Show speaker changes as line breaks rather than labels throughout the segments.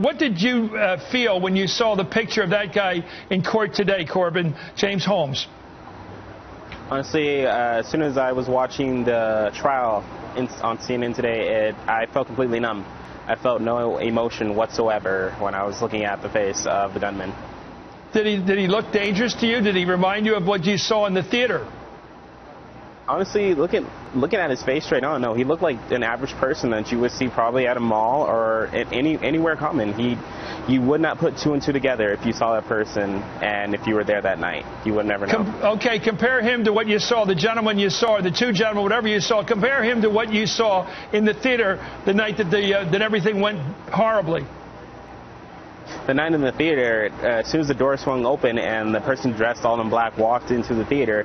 What did you feel when you saw the picture of that guy in court today, Corbin, James Holmes?
Honestly, as soon as I was watching the trial on CNN today, I felt completely numb. I felt no emotion whatsoever when I was looking at the face of the gunman.
Did he look dangerous to you? Did he remind you of what you saw in the theater?
Honestly, looking at his face right now, no, he looked like an average person that you would see probably at a mall or at anywhere common. You would not put two and two together if you saw that person and if you were there that night. You would never know.
Okay, compare him to what you saw, the gentleman you saw, or the two gentlemen, whatever you saw. Compare him to what you saw in the theater the night that that everything went horribly.
The night in the theater, as soon as the door swung open and the person dressed all in black walked into the theater,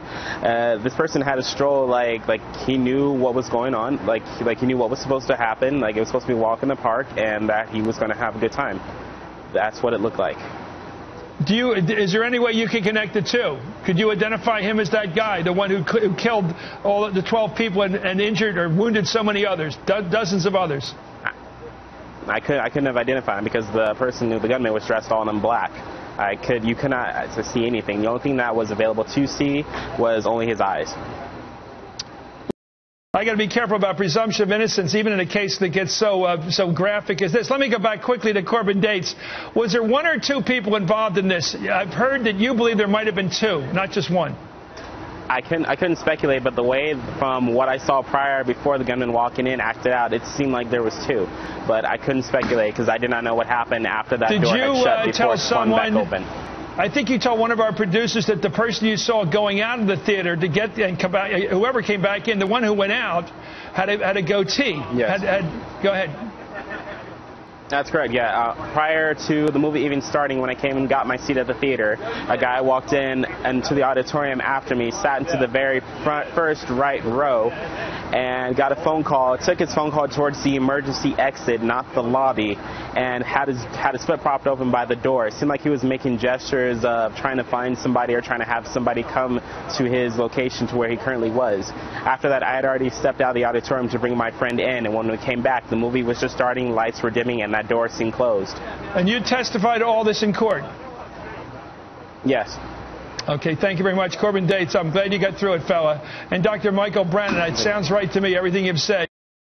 this person had a stroll like he knew what was going on, like he knew what was supposed to happen, like it was supposed to be a walk in the park, and that he was going to have a good time. That's what it looked like.
Is there any way you can connect the two? Could you identify him as that guy, the one who killed all the 12 people and injured or wounded so many others, dozens of others?
I couldn't have identified him because the gunman was dressed all in black. You could not see anything. The only thing that was available to see was only his eyes.
I got to be careful about presumption of innocence, even in a case that gets so graphic as this. Let me go back quickly to Corbin Dates. Was there one or two people involved in this? I've heard that you believe there might have been two, not just one.
I couldn't speculate, but the way from what I saw prior, before the gunman walking in acted out, it seemed like there was two. But I couldn't speculate because I did not know what happened after that door had shut before it swung back open.
I think you told one of our producers that the person you saw going out of the theater to get and come back, whoever came back in, the one who went out had a goatee.
Yes.
Go ahead.
That's correct, yeah. Prior to the movie even starting, when I came and got my seat at the theater, a guy walked into the auditorium after me, sat into the very first right row, and got a phone call. Took his phone call towards the emergency exit, not the lobby, and had his foot propped open by the door. It seemed like he was making gestures of trying to find somebody or trying to have somebody come to his location to where he currently was. After that, I had already stepped out of the auditorium to bring my friend in, and when we came back, the movie was just starting, lights were dimming, and that door seemed closed.
And you testified to all this in court?
Yes.
Okay, thank you very much, Corbin Dates. I'm glad you got through it, fella. And Dr. Michael Brennan, it sounds right to me, everything you've said.